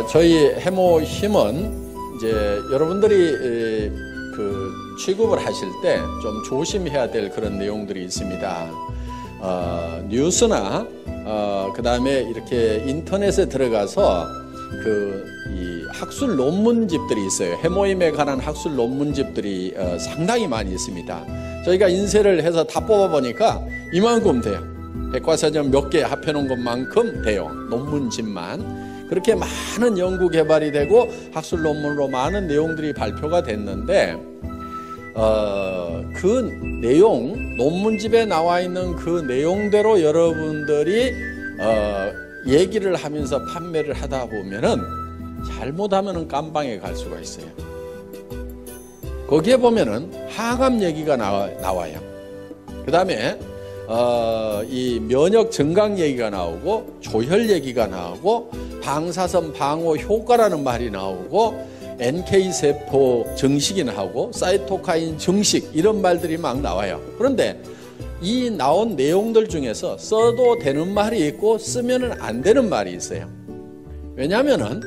저희 해모힘은 이제 여러분들이 취급을 하실 때 좀 조심해야 될 그런 내용들이 있습니다. 뉴스나 그다음에 이렇게 인터넷에 들어가서 이 학술 논문집들이 있어요. 해모임에 관한 학술 논문집들이 상당히 많이 있습니다. 저희가 인쇄를 해서 다 뽑아보니까 이만큼 돼요. 백과사전 몇 개 합해놓은 것만큼 돼요. 논문집만. 그렇게 많은 연구 개발이 되고 학술 논문으로 많은 내용들이 발표가 됐는데 그 내용, 논문집에 나와 있는 그 내용대로 여러분들이 얘기를 하면서 판매를 하다 보면은 잘못하면은 깜방에 갈 수가 있어요. 거기에 보면은 항암 얘기가 나와요. 그 다음에 이 면역 증강 얘기가 나오고 조혈 얘기가 나오고 방사선 방어 효과라는 말이 나오고 NK세포 증식이 나오고 사이토카인 증식 이런 말들이 막 나와요. 그런데 이 나온 내용들 중에서 써도 되는 말이 있고 쓰면은 안 되는 말이 있어요. 왜냐하면은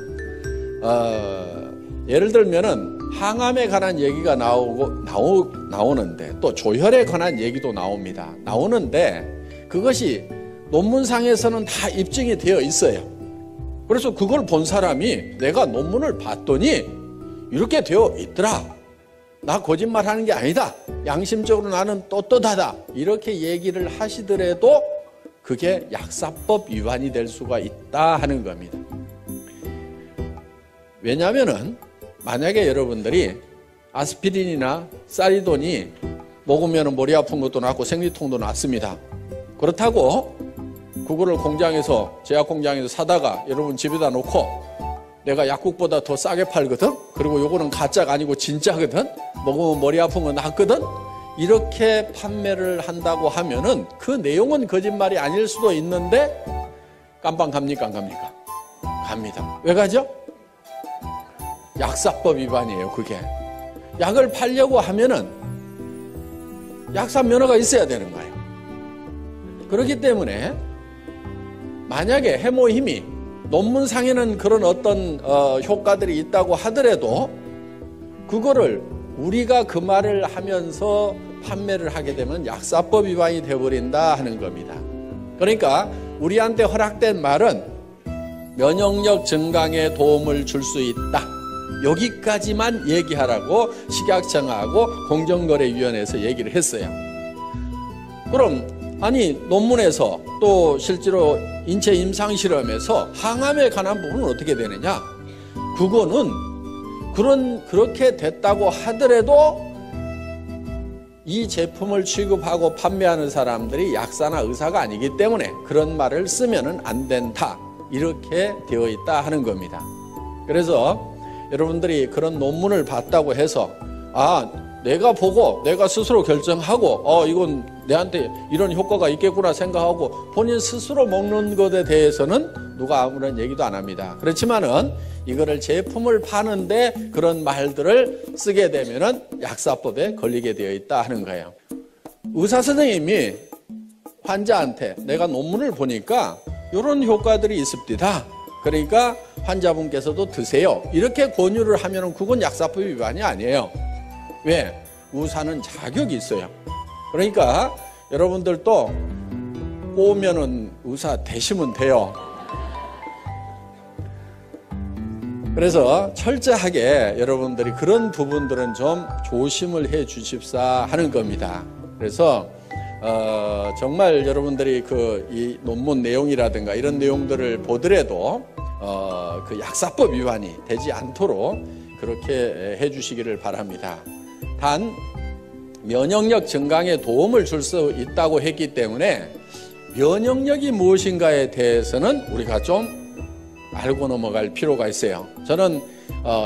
예를 들면은 항암에 관한 얘기가 나오는데 또 조혈에 관한 얘기도 나오는데 그것이 논문상에서는 다 입증이 되어 있어요. 그래서 그걸 본 사람이 내가 논문을 봤더니 이렇게 되어 있더라. 나 거짓말하는 게 아니다. 양심적으로 나는 떳떳하다. 이렇게 얘기를 하시더라도 그게 약사법 위반이 될 수가 있다 하는 겁니다. 왜냐하면은 만약에 여러분들이 아스피린이나 사리돈이 먹으면 머리 아픈 것도 낫고 생리통도 낫습니다. 그렇다고 그거를 공장에서 제약 공장에서 사다가 여러분 집에다 놓고 내가 약국보다 더 싸게 팔거든. 그리고 요거는 가짜가 아니고 진짜거든. 먹으면 머리 아픈 건 낫거든. 이렇게 판매를 한다고 하면은 그 내용은 거짓말이 아닐 수도 있는데 깜빵 갑니까 안 갑니까? 갑니다. 왜 가죠? 약사법 위반이에요. 그게 약을 팔려고 하면은 약사 면허가 있어야 되는 거예요. 그렇기 때문에 만약에 해모힘이 논문상에는 그런 어떤 효과들이 있다고 하더라도 그거를 우리가 그 말을 하면서 판매를 하게 되면 약사법 위반이 되어버린다 하는 겁니다. 그러니까 우리한테 허락된 말은 면역력 증강에 도움을 줄 수 있다. 여기까지만 얘기하라고 식약청하고 공정거래위원회에서 얘기를 했어요. 그럼 아니 논문에서 또 실제로 인체 임상실험에서 항암에 관한 부분은 어떻게 되느냐? 그거는 그렇게 됐다고 하더라도 이 제품을 취급하고 판매하는 사람들이 약사나 의사가 아니기 때문에 그런 말을 쓰면은 안 된다. 이렇게 되어 있다 하는 겁니다. 그래서 여러분들이 그런 논문을 봤다고 해서 내가 보고 내가 스스로 결정하고 이건 내한테 이런 효과가 있겠구나 생각하고 본인 스스로 먹는 것에 대해서는 누가 아무런 얘기도 안 합니다. 그렇지만은 이거를 제품을 파는데 그런 말들을 쓰게 되면은 약사법에 걸리게 되어 있다 하는 거예요. 의사 선생님이 환자한테 내가 논문을 보니까 이런 효과들이 있습니다. 그러니까 환자분께서도 드세요. 이렇게 권유를 하면은 그건 약사법 위반이 아니에요. 왜? 의사는 자격이 있어요. 그러니까 여러분들도 꼬우면은 의사 되시면 돼요. 그래서 철저하게 여러분들이 그런 부분들은 좀 조심을 해 주십사 하는 겁니다. 그래서 정말 여러분들이 이 논문 내용이라든가 이런 내용들을 보더라도 그 약사법 위반이 되지 않도록 그렇게 해 주시기를 바랍니다. 단 면역력 증강에 도움을 줄 수 있다고 했기 때문에 면역력이 무엇인가에 대해서는 우리가 좀 알고 넘어갈 필요가 있어요. 저는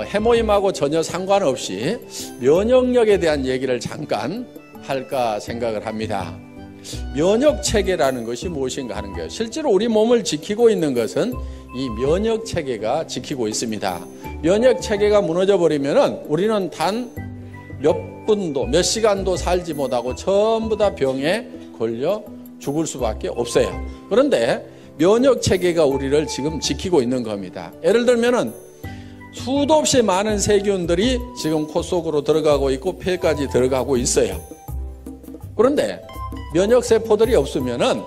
해모임하고 전혀 상관없이 면역력에 대한 얘기를 잠깐 할까 생각을 합니다. 면역체계라는 것이 무엇인가 하는 거예요. 실제로 우리 몸을 지키고 있는 것은 이 면역체계가 지키고 있습니다. 면역체계가 무너져버리면 우리는 단 몇 분도 몇 시간도 살지 못하고 전부 다 병에 걸려 죽을 수밖에 없어요. 그런데 면역 체계가 우리를 지금 지키고 있는 겁니다. 예를 들면은 수도 없이 많은 세균들이 지금 코 속으로 들어가고 있고 폐까지 들어가고 있어요. 그런데 면역 세포들이 없으면은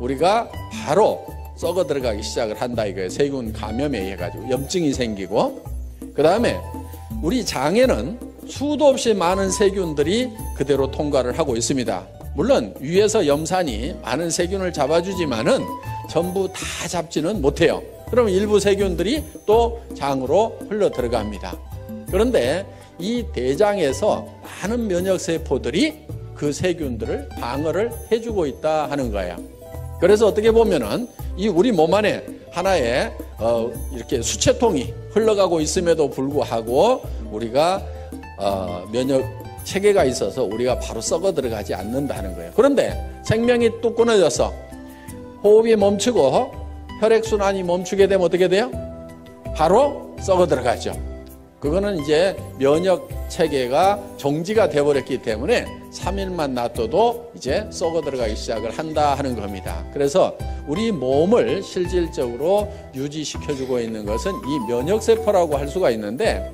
우리가 바로 썩어 들어가기 시작을 한다 이거예요. 세균 감염에 의해 가지고 염증이 생기고, 그 다음에 우리 장에는 수도 없이 많은 세균들이 그대로 통과를 하고 있습니다. 물론 위에서 염산이 많은 세균을 잡아주지만은 전부 다 잡지는 못해요. 그럼 일부 세균들이 또 장으로 흘러 들어갑니다. 그런데 이 대장에서 많은 면역 세포들이 그 세균들을 방어를 해주고 있다 하는 거예요. 그래서 어떻게 보면은 이 우리 몸 안에 하나의 이렇게 수채통이 흘러가고 있음에도 불구하고 우리가 면역 체계가 있어서 우리가 바로 썩어 들어가지 않는다는 거예요. 그런데 생명이 뚝 끊어져서 호흡이 멈추고 혈액순환이 멈추게 되면 어떻게 돼요? 바로 썩어 들어가죠. 그거는 이제 면역 체계가 정지가 되어버렸기 때문에 3일만 놔둬도 이제 썩어 들어가기 시작을 한다 하는 겁니다. 그래서 우리 몸을 실질적으로 유지시켜주고 있는 것은 이 면역세포라고 할 수가 있는데,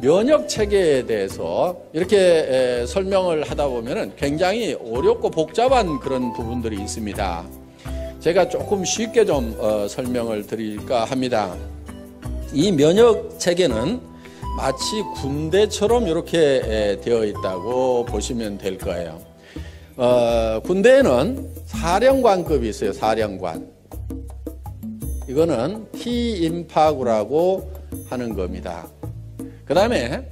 면역 체계에 대해서 이렇게 설명을 하다 보면 굉장히 어렵고 복잡한 그런 부분들이 있습니다. 제가 조금 쉽게 좀 설명을 드릴까 합니다. 이 면역 체계는 마치 군대처럼 이렇게 되어 있다고 보시면 될 거예요. 군대에는 사령관급이 있어요. 사령관. 이거는 T임파구라고 하는 겁니다. 그 다음에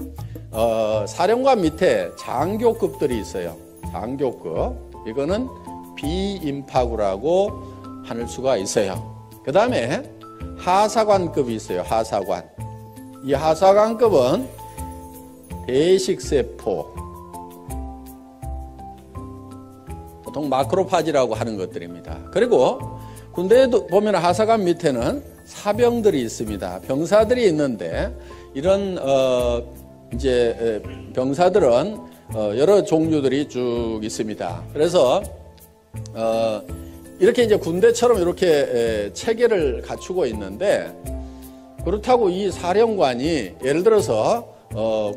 사령관 밑에 장교급들이 있어요. 장교급. 이거는 B임파구라고 할 수가 있어요. 그 다음에 하사관급이 있어요. 하사관. 이 하사관급은 대식세포, 보통 마크로파지라고 하는 것들입니다. 그리고 군대에도 보면 하사관 밑에는 사병들이 있습니다. 병사들이 있는데 이런 이제 병사들은 여러 종류들이 쭉 있습니다. 그래서 이렇게 이제 군대처럼 이렇게 체계를 갖추고 있는데, 그렇다고 이 사령관이 예를 들어서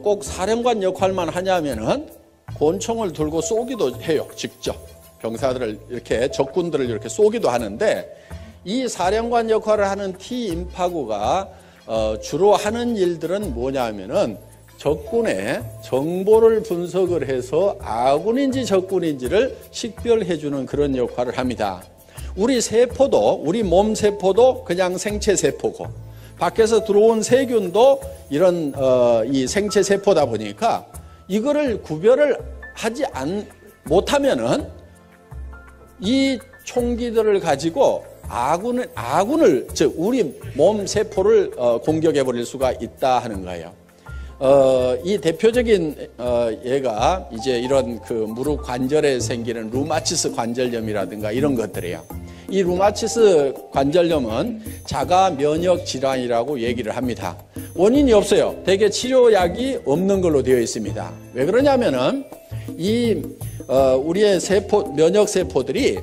꼭 사령관 역할만 하냐면은 권총을 들고 쏘기도 해요. 직접 병사들을 이렇게 적군들을 이렇게 쏘기도 하는데, 이 사령관 역할을 하는 T임파구가 주로 하는 일들은 뭐냐면은 적군의 정보를 분석을 해서 아군인지 적군인지를 식별해주는 그런 역할을 합니다. 우리 세포도, 우리 몸 세포도 그냥 생체 세포고, 밖에서 들어온 세균도 이런 이 생체 세포다 보니까 이거를 구별을 하지 못하면은 이 총기들을 가지고 아군을 즉 우리 몸 세포를 공격해 버릴 수가 있다 하는 거예요. 이 대표적인 예가 이제 이런 그 무릎 관절에 생기는 루마티스 관절염이라든가 이런 것들이에요. 이 루마티스 관절염은 자가 면역 질환이라고 얘기를 합니다. 원인이 없어요. 대개 치료약이 없는 걸로 되어 있습니다. 왜 그러냐면은 이 우리의 면역 세포들이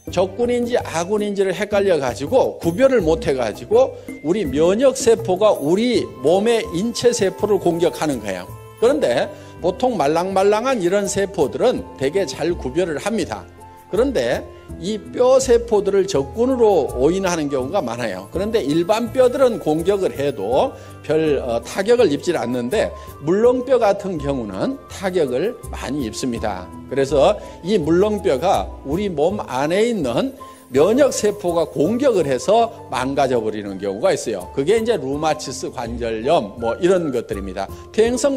적군인지 아군인지를 헷갈려 가지고 구별을 못 해 가지고 우리 면역 세포가 우리 몸의 인체 세포를 공격하는 거예요. 그런데 보통 말랑말랑한 이런 세포들은 되게 잘 구별을 합니다. 그런데 이 뼈 세포들을 적군으로 오인하는 경우가 많아요. 그런데 일반 뼈들은 공격을 해도 별 타격을 입질 않는데 물렁뼈 같은 경우는 타격을 많이 입습니다. 그래서 이 물렁뼈가 우리 몸 안에 있는 면역세포가 공격을 해서 망가져 버리는 경우가 있어요. 그게 이제 루마티스 관절염 뭐 이런 것들입니다. 퇴행성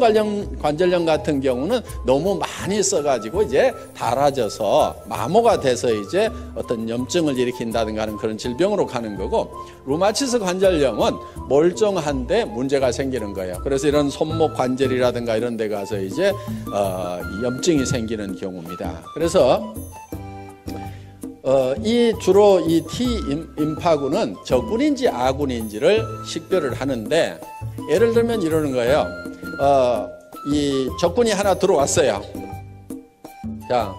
관절염 같은 경우는 너무 많이 써가지고 이제 닳아져서 마모가 돼서 이제 어떤 염증을 일으킨다든가 하는 그런 질병으로 가는 거고, 루마티스 관절염은 멀쩡한데 문제가 생기는 거예요. 그래서 이런 손목 관절이라든가 이런 데 가서 이제 염증이 생기는 경우입니다. 그래서 주로 이 T임파구는 적군인지 아군인지를 식별을 하는데, 예를 들면 이러는 거예요. 이 적군이 하나 들어왔어요. 자,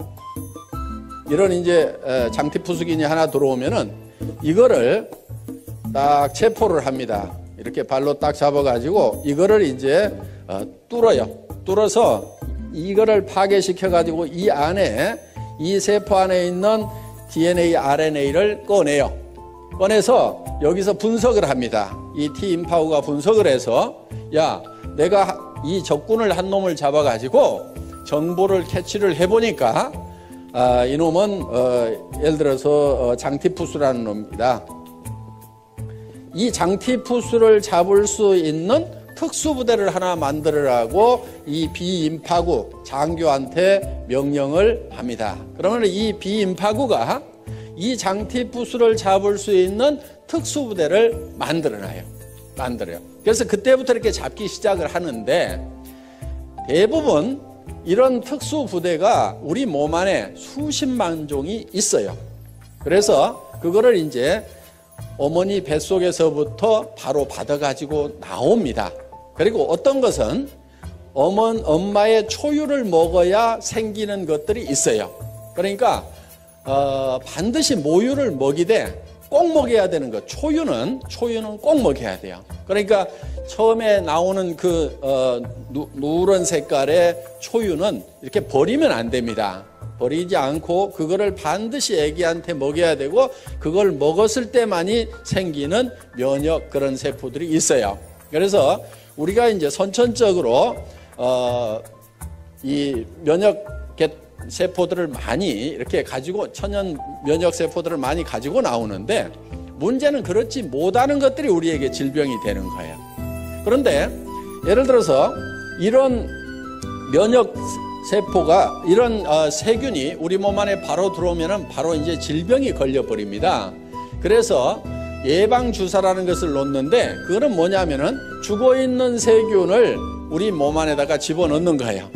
이런 이제 장티푸스균이 하나 들어오면은 이거를 딱 체포를 합니다. 이렇게 발로 딱 잡아가지고 이거를 이제 뚫어요. 뚫어서 이거를 파괴시켜가지고 이 안에, 이 세포 안에 있는 DNA, RNA를 꺼내요. 꺼내서 여기서 분석을 합니다. 이 T임파구가 분석을 해서, 야, 내가 이 적군을 한 놈을 잡아가지고 정보를 캐치를 해보니까 이놈은 예를 들어서 장티푸스라는 놈입니다. 이 장티푸스를 잡을 수 있는 특수부대를 하나 만들으라고 이 비임파구 장교한테 명령을 합니다. 그러면 이 비임파구가 이 장티푸스를 잡을 수 있는 특수부대를 만들어요. 그래서 그때부터 이렇게 잡기 시작을 하는데, 대부분 이런 특수부대가 우리 몸 안에 수십만 종이 있어요. 그래서 그거를 이제 어머니 뱃속에서부터 바로 받아가지고 나옵니다. 그리고 어떤 것은 엄마의 초유를 먹어야 생기는 것들이 있어요. 그러니까 반드시 모유를 먹이되 꼭 먹여야 되는 것. 초유는 꼭 먹여야 돼요. 그러니까 처음에 나오는 그 누런 색깔의 초유는 이렇게 버리면 안 됩니다. 버리지 않고 그거를 반드시 아기한테 먹여야 되고, 그걸 먹었을 때만이 생기는 면역 그런 세포들이 있어요. 그래서 우리가 이제 선천적으로 이 면역 세포들을 많이 이렇게 가지고, 천연 면역 세포들을 많이 가지고 나오는데, 문제는 그렇지 못하는 것들이 우리에게 질병이 되는 거예요. 그런데 예를 들어서 이런 면역 세포가, 이런 세균이 우리 몸 안에 바로 들어오면은 바로 이제 질병이 걸려버립니다. 그래서 예방주사라는 것을 놓는데, 그거는 뭐냐면은 죽어있는 세균을 우리 몸 안에다가 집어넣는 거예요.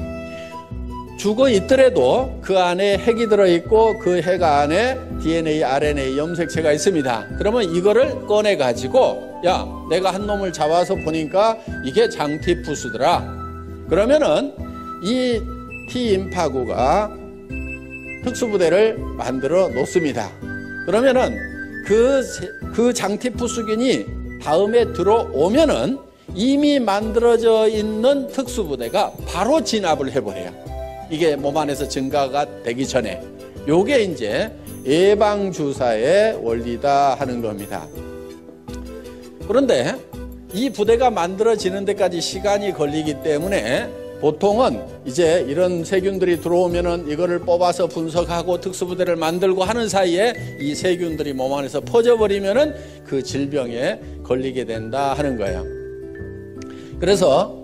죽어 있더라도 그 안에 핵이 들어있고 그 핵 안에 DNA, RNA 염색체가 있습니다. 그러면 이거를 꺼내가지고, 야, 내가 한 놈을 잡아서 보니까 이게 장티푸스더라. 그러면은 이 T임파구가 특수부대를 만들어 놓습니다. 그러면은 그 장티푸스균이 다음에 들어오면은 이미 만들어져 있는 특수부대가 바로 진압을 해버려요. 이게 몸 안에서 증가가 되기 전에. 요게 이제 예방주사의 원리다 하는 겁니다. 그런데 이 부대가 만들어지는 데까지 시간이 걸리기 때문에 보통은 이제 이런 세균들이 들어오면은 이거를 뽑아서 분석하고 특수부대를 만들고 하는 사이에 이 세균들이 몸 안에서 퍼져버리면은 그 질병에 걸리게 된다 하는 거예요. 그래서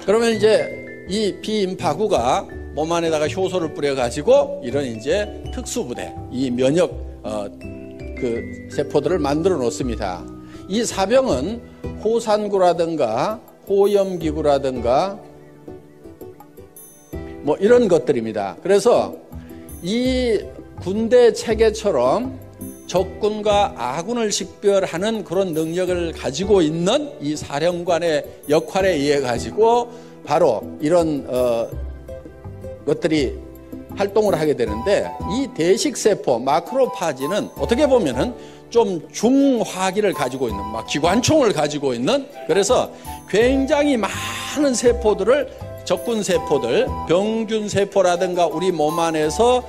그러면 이제 이 비임파구가 몸 안에다가 효소를 뿌려가지고 이런 이제 특수부대, 이 면역 그 세포들을 만들어 놓습니다. 이 사병은 호산구라든가 호염기구라든가 뭐 이런 것들입니다. 그래서 이 군대 체계처럼 적군과 아군을 식별하는 그런 능력을 가지고 있는 이 사령관의 역할에 의해 가지고 바로 이런 것들이 활동을 하게 되는데, 이 대식세포 마크로파지는 어떻게 보면은 좀 중화기를 가지고 있는, 막 기관총을 가지고 있는, 그래서 굉장히 많은 세포들을, 적군 세포들, 병균 세포라든가 우리 몸 안에서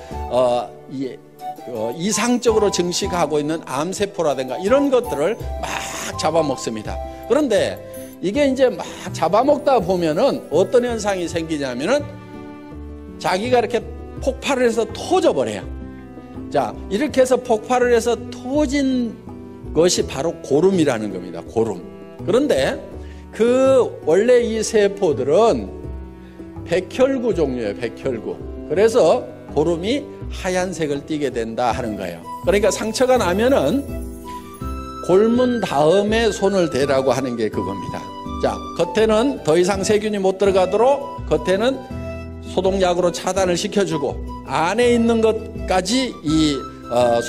이상적으로 증식하고 있는 암세포라든가 이런 것들을 막 잡아먹습니다. 그런데 이게 이제 막 잡아먹다 보면은 어떤 현상이 생기냐면은 자기가 이렇게 폭발을 해서 터져버려요. 자, 이렇게 해서 폭발을 해서 터진 것이 바로 고름이라는 겁니다. 고름. 그런데 원래 이 세포들은 백혈구 종류예요. 백혈구. 그래서 고름이 하얀색을 띠게 된다 하는 거예요. 그러니까 상처가 나면은 골문 다음에 손을 대라고 하는 게 그겁니다. 자, 겉에는 더 이상 세균이 못 들어가도록 겉에는 소독약으로 차단을 시켜주고, 안에 있는 것까지 이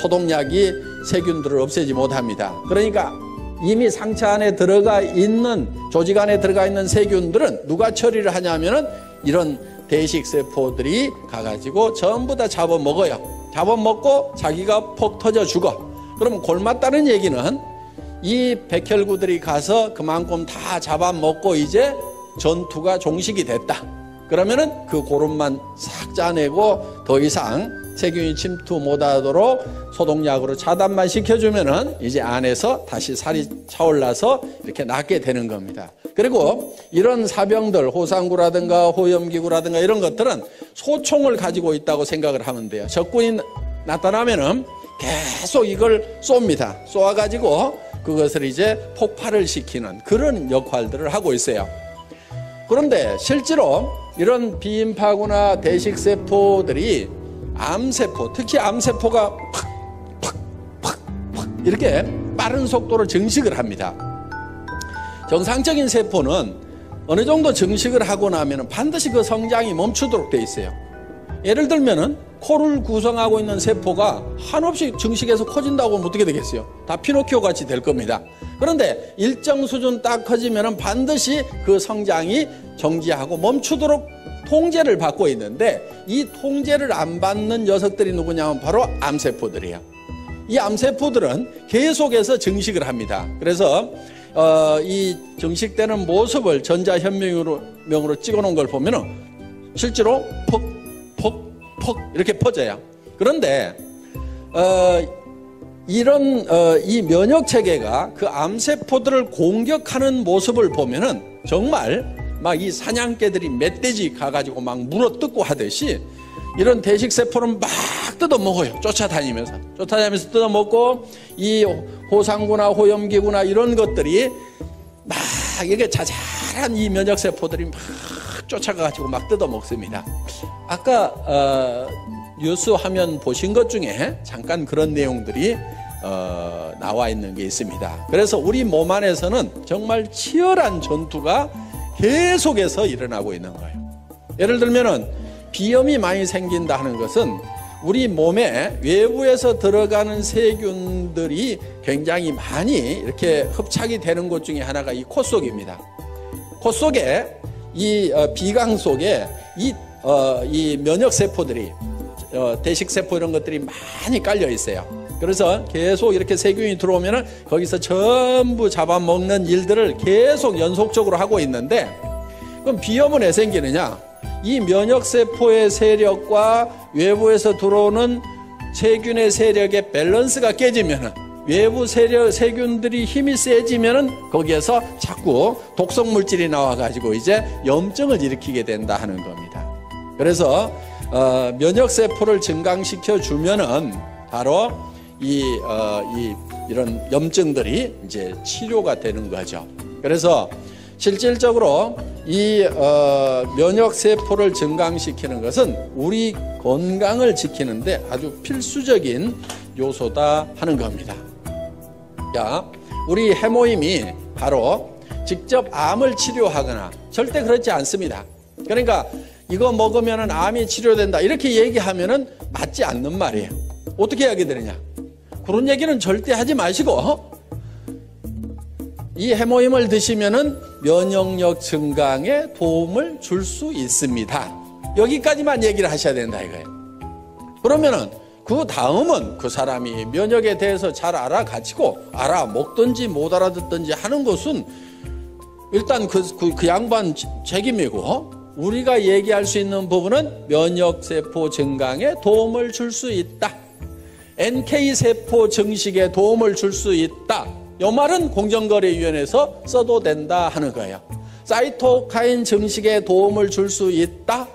소독약이 세균들을 없애지 못합니다. 그러니까 이미 상처 안에 들어가 있는, 조직 안에 들어가 있는 세균들은 누가 처리를 하냐면은 이런 대식세포들이 가가지고 전부 다 잡아먹어요. 잡아먹고 자기가 폭 터져 죽어. 그러면 골맞다는 얘기는 이 백혈구들이 가서 그만큼 다 잡아먹고 이제 전투가 종식이 됐다. 그러면은 그 고름만 싹 짜내고 더 이상 세균이 침투 못하도록 소독약으로 차단만 시켜주면은 이제 안에서 다시 살이 차올라서 이렇게 낫게 되는 겁니다. 그리고 이런 사병들, 호상구라든가 호염기구라든가 이런 것들은 소총을 가지고 있다고 생각을 하면 돼요. 적군이 나타나면은 계속 이걸 쏩니다. 쏘아가지고 그것을 이제 폭발을 시키는 그런 역할들을 하고 있어요. 그런데 실제로 이런 비인파구나 대식세포들이 암세포, 특히 암세포가 팍 이렇게 빠른 속도로 증식을 합니다. 정상적인 세포는 어느 정도 증식을 하고 나면 반드시 그 성장이 멈추도록 돼 있어요. 예를 들면은 코를 구성하고 있는 세포가 한없이 증식해서 커진다고 하면 어떻게 되겠어요? 다 피노키오 같이 될 겁니다. 그런데 일정 수준 딱 커지면은 반드시 그 성장이 정지하고 멈추도록 통제를 받고 있는데 이 통제를 안 받는 녀석들이 누구냐면 바로 암세포들이에요. 이 암세포들은 계속해서 증식을 합니다. 그래서 이 증식되는 모습을 전자현미경으로 찍어놓은 걸 보면은 실제로 퍽 이렇게 퍼져요. 그런데 이 면역 체계가 그 암세포들을 공격하는 모습을 보면은 정말 막 이 사냥개들이 멧돼지 가가지고 막 물어뜯고 하듯이 이런 대식세포는 막 뜯어먹어요. 쫓아다니면서 뜯어먹고 이 호상구나 호염기구나 이런 것들이 막 이게 자잘한 이 면역세포들이 막 쫓아가가지고 막 뜯어먹습니다. 아까 뉴스 화면 보신 것 중에 잠깐 그런 내용들이 나와 있는 게 있습니다. 그래서 우리 몸 안에서는 정말 치열한 전투가 계속해서 일어나고 있는 거예요. 예를 들면은 비염이 많이 생긴다 하는 것은 우리 몸에 외부에서 들어가는 세균들이 굉장히 많이 이렇게 흡착이 되는 것 중에 하나가 이 코 속입니다. 코 속에 이 비강 속에 이 면역세포들이 대식세포 이런 것들이 많이 깔려 있어요. 그래서 계속 이렇게 세균이 들어오면은 거기서 전부 잡아먹는 일들을 계속 연속적으로 하고 있는데 그럼 비염은 왜 생기느냐? 이 면역세포의 세력과 외부에서 들어오는 세균의 세력의 밸런스가 깨지면은 외부 세균들이 힘이 세지면은 거기에서 자꾸 독성 물질이 나와가지고 이제 염증을 일으키게 된다 하는 겁니다. 그래서 면역세포를 증강시켜 주면은 바로 이런 염증들이 이제 치료가 되는 거죠. 그래서 실질적으로 이 면역세포를 증강시키는 것은 우리 건강을 지키는데 아주 필수적인 요소다 하는 겁니다. 자, 우리 해모임이 바로 직접 암을 치료하거나 절대 그렇지 않습니다. 그러니까 이거 먹으면 암이 치료된다 이렇게 얘기하면은 맞지 않는 말이에요. 어떻게 하게 되느냐? 그런 얘기는 절대 하지 마시고 이 해모임을 드시면은 면역력 증강에 도움을 줄 수 있습니다. 여기까지만 얘기를 하셔야 된다 이거예요. 그러면은 그 다음은 그 사람이 면역에 대해서 잘 알아가지고 알아먹든지 못 알아듣든지 하는 것은 일단 그 양반 책임이고 우리가 얘기할 수 있는 부분은 면역세포 증강에 도움을 줄 수 있다. NK세포 증식에 도움을 줄 수 있다. 이 말은 공정거래위원회에서 써도 된다 하는 거예요. 사이토카인 증식에 도움을 줄 수 있다.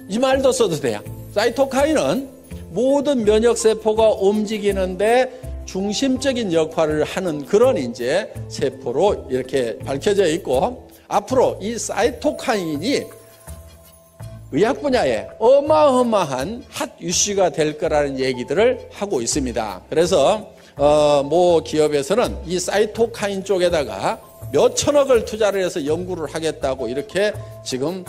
이 말도 써도 돼요. 사이토카인은 모든 면역세포가 움직이는데 중심적인 역할을 하는 그런 이제 세포로 이렇게 밝혀져 있고 앞으로 이 사이토카인이 의학 분야에 어마어마한 핫 이슈가 될 거라는 얘기들을 하고 있습니다. 그래서 모 기업에서는 이 사이토카인 쪽에다가 몇 천억을 투자를 해서 연구를 하겠다고 이렇게 지금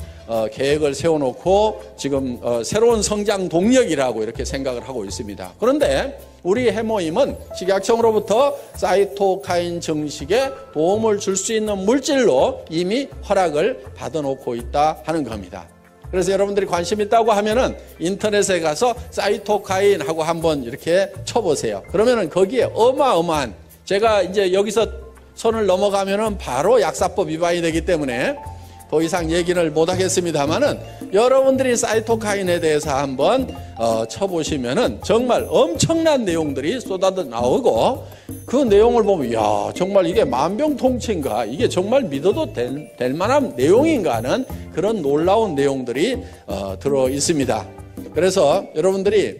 계획을 세워놓고 지금 새로운 성장 동력이라고 이렇게 생각을 하고 있습니다. 그런데 우리 해모임은 식약청으로부터 사이토카인 증식에 도움을 줄 수 있는 물질로 이미 허락을 받아놓고 있다 하는 겁니다. 그래서 여러분들이 관심 있다고 하면은 인터넷에 가서 사이토카인하고 한번 이렇게 쳐보세요. 그러면은 거기에 어마어마한, 제가 이제 여기서 선을 넘어가면은 바로 약사법 위반이 되기 때문에 더 이상 얘기를 못 하겠습니다만은 여러분들이 사이토카인에 대해서 한번 쳐보시면은 정말 엄청난 내용들이 쏟아져 나오고, 그 내용을 보면 야, 정말 이게 만병통치인가, 이게 정말 믿어도 될 만한 내용인가 하는 그런 놀라운 내용들이 들어 있습니다. 그래서 여러분들이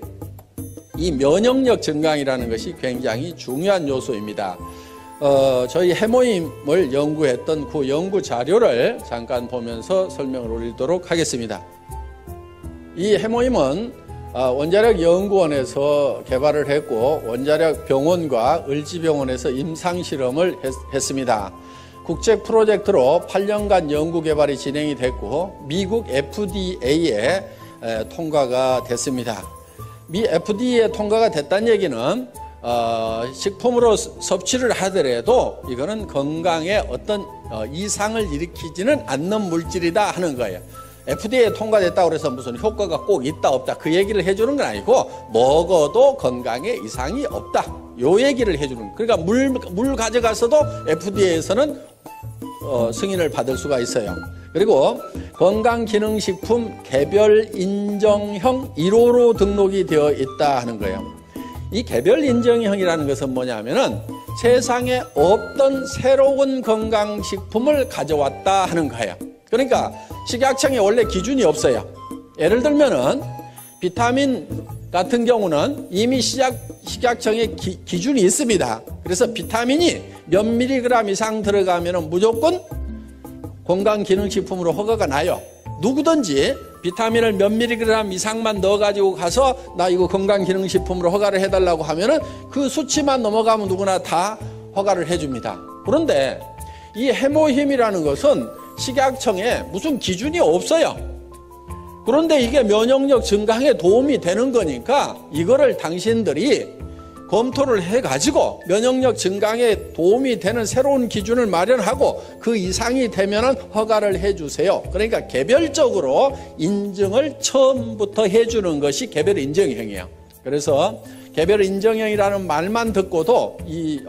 이 면역력 증강이라는 것이 굉장히 중요한 요소입니다. 저희 해모임을 연구했던 그 연구 자료를 잠깐 보면서 설명을 올리도록 하겠습니다. 이 해모임은 원자력 연구원에서 개발을 했고, 원자력 병원과 을지병원에서 임상실험을 했습니다. 국제 프로젝트로 8년간 연구 개발이 진행이 됐고, 미국 FDA에 통과가 됐습니다. 미 FDA에 통과가 됐다는 얘기는 식품으로 섭취를 하더라도 이거는 건강에 어떤 이상을 일으키지는 않는 물질이다 하는 거예요. FDA에 통과됐다고 해서 무슨 효과가 꼭 있다 없다 그 얘기를 해주는 건 아니고, 먹어도 건강에 이상이 없다 요 얘기를 해주는 거예요. 그러니까 물 가져가서도 FDA에서는 승인을 받을 수가 있어요. 그리고 건강기능식품 개별 인정형 1호로 등록이 되어 있다 하는 거예요. 이 개별 인정형이라는 것은 뭐냐면은 세상에 없던 새로운 건강식품을 가져왔다 하는 거예요. 그러니까 식약청에 원래 기준이 없어요. 예를 들면은 비타민 같은 경우는 이미 식약청에 기준이 있습니다. 그래서 비타민이 몇 밀리그램 이상 들어가면은 무조건 건강기능식품으로 허가가 나요. 누구든지 비타민을 몇 밀리그램 이상만 넣어가지고 가서 나 이거 건강기능식품으로 허가를 해달라고 하면은 그 수치만 넘어가면 누구나 다 허가를 해줍니다. 그런데 이 해모힘이라는 것은 식약청에 무슨 기준이 없어요. 그런데 이게 면역력 증강에 도움이 되는 거니까 이거를 당신들이 검토를 해가지고 면역력 증강에 도움이 되는 새로운 기준을 마련하고 그 이상이 되면은 허가를 해주세요. 그러니까 개별적으로 인증을 처음부터 해주는 것이 개별 인정형이에요. 그래서 개별 인정형이라는 말만 듣고도 이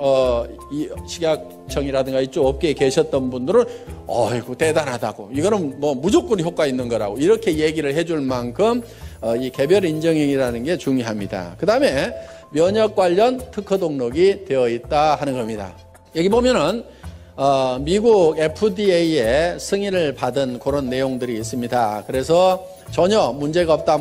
식약청이라든가 이쪽 업계에 계셨던 분들은 어이구 대단하다고, 이거는 뭐 무조건 효과 있는 거라고 이렇게 얘기를 해줄 만큼 이 개별 인정형이라는 게 중요합니다. 그 다음에 면역 관련 특허 등록이 되어 있다 하는 겁니다. 여기 보면은 미국 FDA에 승인을 받은 그런 내용들이 있습니다. 그래서 전혀 문제가 없다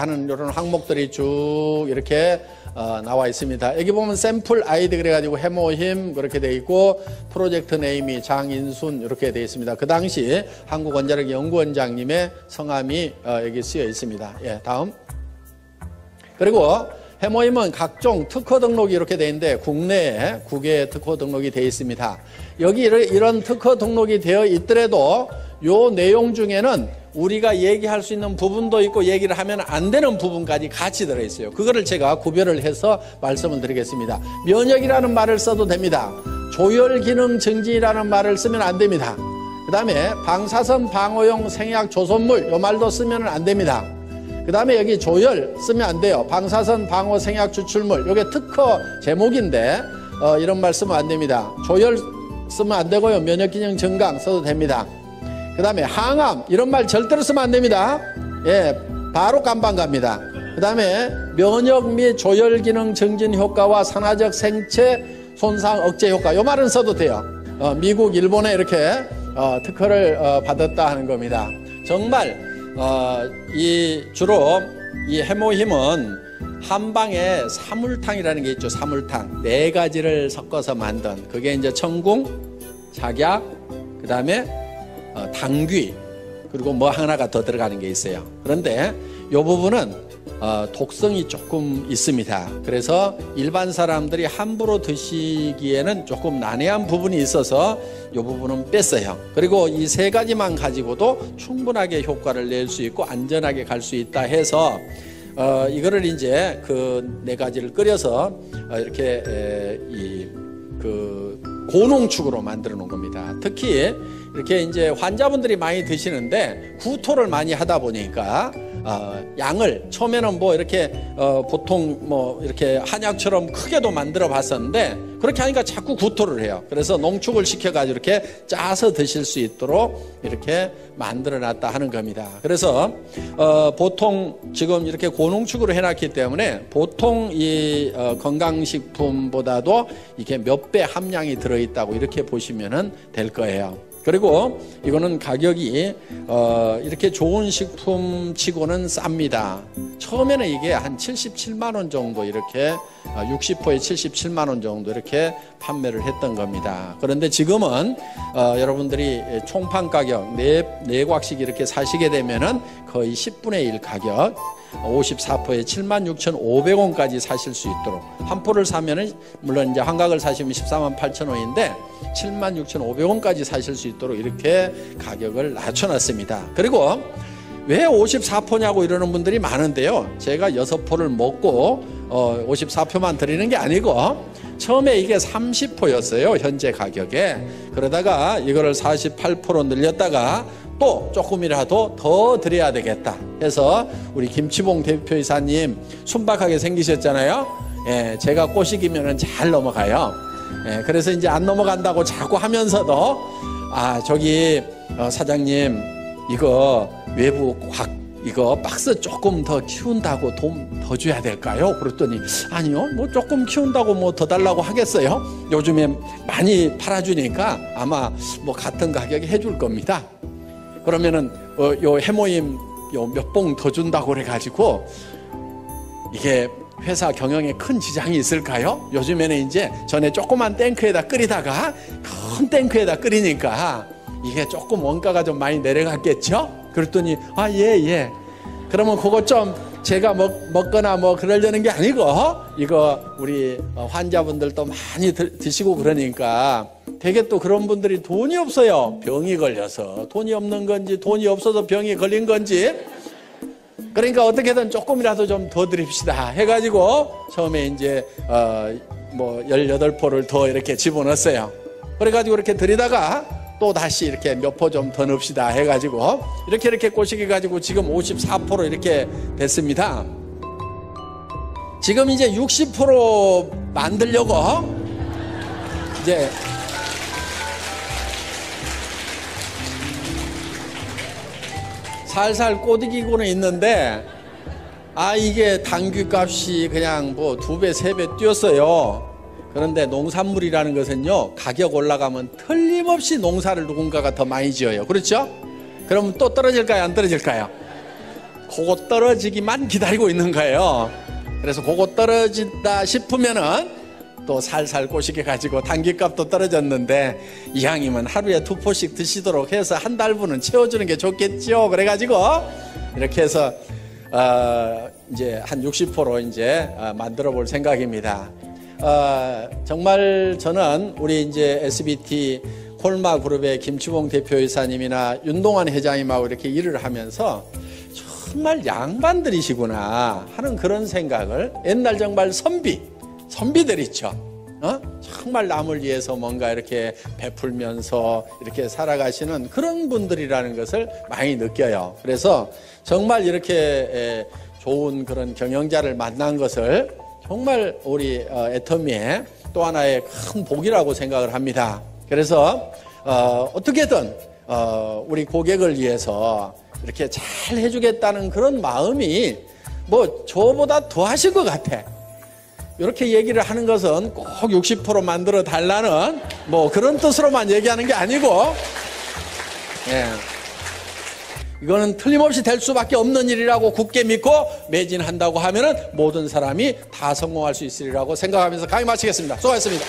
하는 이런 항목들이 쭉 이렇게 나와 있습니다. 여기 보면 샘플 아이디 그래가지고 해모힘 그렇게 돼 있고, 프로젝트 네임이 장인순 이렇게 돼 있습니다. 그 당시 한국원자력 연구원장님의 성함이 여기 쓰여 있습니다. 예, 다음. 그리고 해모힘은 각종 특허 등록이 이렇게 돼 있는데 국내에 9개의 특허 등록이 되어 있습니다. 여기 이런 특허 등록이 되어 있더라도 요 내용 중에는 우리가 얘기할 수 있는 부분도 있고 얘기를 하면 안 되는 부분까지 같이 들어있어요. 그거를 제가 구별을 해서 말씀을 드리겠습니다. 면역이라는 말을 써도 됩니다. 조혈기능 증진이라는 말을 쓰면 안 됩니다. 그 다음에 방사선 방어용 생약 조선물 요 말도 쓰면 안 됩니다. 그 다음에 여기 조혈 쓰면 안 돼요. 방사선 방어 생약 추출물, 이게 특허 제목인데 이런 말 쓰면 안 됩니다. 조혈 쓰면 안 되고요. 면역기능 증강 써도 됩니다. 그 다음에 항암 이런 말 절대로 쓰면 안 됩니다. 예, 바로 깜빵 갑니다. 그 다음에 면역 및 조혈기능 증진 효과와 산화적 생체 손상 억제 효과, 이 말은 써도 돼요. 미국, 일본에 이렇게 특허를 받았다 하는 겁니다. 정말 주로 이 해모힘은 한방에 사물탕이라는 게 있죠. 사물탕 4가지를 섞어서 만든, 그게 이제 청궁, 작약, 그 다음에 당귀, 그리고 뭐 하나가 더 들어가는 게 있어요. 그런데 이 부분은 독성이 조금 있습니다. 그래서 일반 사람들이 함부로 드시기에는 조금 난해한 부분이 있어서 이 부분은 뺐어요. 그리고 이 3가지만 가지고도 충분하게 효과를 낼 수 있고 안전하게 갈 수 있다 해서 이거를 이제 그 4가지를 끓여서 이렇게 그 고농축으로 만들어 놓은 겁니다. 특히 이렇게 이제 환자분들이 많이 드시는데 구토를 많이 하다 보니까 양을 처음에는 뭐 이렇게 보통 뭐 이렇게 한약처럼 크게도 만들어 봤었는데 그렇게 하니까 자꾸 구토를 해요. 그래서 농축을 시켜가지고 이렇게 짜서 드실 수 있도록 이렇게 만들어 놨다 하는 겁니다. 그래서 보통 지금 이렇게 고농축으로 해놨기 때문에 보통 이 건강식품보다도 이게 몇 배 함량이 들어있다고 이렇게 보시면 될 거예요. 그리고 이거는 가격이 이렇게 좋은 식품 치고는 쌉니다. 처음에는 이게 한 77만 원 정도 이렇게 60호에 77만 원 정도 이렇게 판매를 했던 겁니다. 그런데 지금은 여러분들이 총판 가격 4곽씩 이렇게 사시게 되면은 거의 10분의 1 가격 54포에 76,500원까지 사실 수 있도록 한 포를 사면은 물론 이제 한각을 사시면 14만 8천 원인데 76,500원까지 사실 수 있도록 이렇게 가격을 낮춰놨습니다. 그리고 왜 54포냐고 이러는 분들이 많은데요. 제가 6포를 먹고 54포만 드리는 게 아니고 처음에 이게 30포였어요. 현재 가격에. 그러다가 이거를 48포로 늘렸다가 또 조금이라도 더 드려야 되겠다 해서 우리 김치봉 대표이사님 순박하게 생기셨잖아요. 예, 제가 꼬시기면은 잘 넘어가요. 예, 그래서 이제 안 넘어간다고 자꾸 하면서도 저기 사장님 이거 외부 이거 박스 조금 더 키운다고 돈 더 줘야 될까요? 그랬더니 아니요, 뭐 조금 키운다고 뭐 더 달라고 하겠어요? 요즘에 많이 팔아주니까 아마 뭐 같은 가격에 해줄 겁니다. 그러면은 요 해모임 요 몇 봉 더 준다고 그래가지고 이게 회사 경영에 큰 지장이 있을까요? 요즘에는 이제 전에 조그만 탱크에다 끓이다가 큰 탱크에다 끓이니까 이게 조금 원가가 좀 많이 내려갔겠죠? 그랬더니 예. 그러면 그거 좀 제가 먹거나 뭐 그러려는 게 아니고 이거 우리 환자분들도 많이 드시고 그러니까 되게 또 그런 분들이 돈이 없어요. 병이 걸려서 돈이 없는 건지 돈이 없어서 병이 걸린 건지 그러니까 어떻게든 조금이라도 좀 더 드립시다 해가지고 처음에 이제 뭐 18포를 더 이렇게 집어넣었어요. 그래가지고 이렇게 드리다가 또 다시 이렇게 몇 포 좀 더 넣읍시다 해가지고 이렇게 꼬시게 가지고 지금 54포로 이렇게 됐습니다. 지금 이제 60% 만들려고 이제 살살 꼬드기고는 있는데 이게 당귀값이 그냥 뭐 2배, 3배 뛰었어요. 그런데 농산물이라는 것은요, 가격 올라가면 틀림없이 농사를 누군가가 더 많이 지어요. 그렇죠? 그러면 또 떨어질까요? 안 떨어질까요? 그거 떨어지기만 기다리고 있는 거예요. 그래서 그거 떨어진다 싶으면은 또 살살 꼬시게 가지고 당귀값도 떨어졌는데 이왕이면 하루에 2포씩 드시도록 해서 한 달분은 채워주는 게 좋겠죠. 그래가지고 이렇게 해서 이제 한 60%로 이제 만들어 볼 생각입니다. 정말 저는 우리 이제 SBT 콜마 그룹의 김치봉 대표이사님이나 윤동환 회장님하고 이렇게 일을 하면서 정말 양반들이시구나 하는 그런 생각을 옛날 정말 선비들 있죠. 정말 남을 위해서 뭔가 이렇게 베풀면서 이렇게 살아가시는 그런 분들이라는 것을 많이 느껴요. 그래서 정말 이렇게 좋은 그런 경영자를 만난 것을 정말 우리 애터미의 또 하나의 큰 복이라고 생각을 합니다. 그래서 어떻게든 우리 고객을 위해서 이렇게 잘 해주겠다는 그런 마음이 뭐 저보다 더 하실 것 같아. 이렇게 얘기를 하는 것은 꼭 60% 만들어 달라는 뭐 그런 뜻으로만 얘기하는 게 아니고 이거는 틀림없이 될 수밖에 없는 일이라고 굳게 믿고 매진한다고 하면은 모든 사람이 다 성공할 수 있으리라고 생각하면서 강의 마치겠습니다. 수고하셨습니다.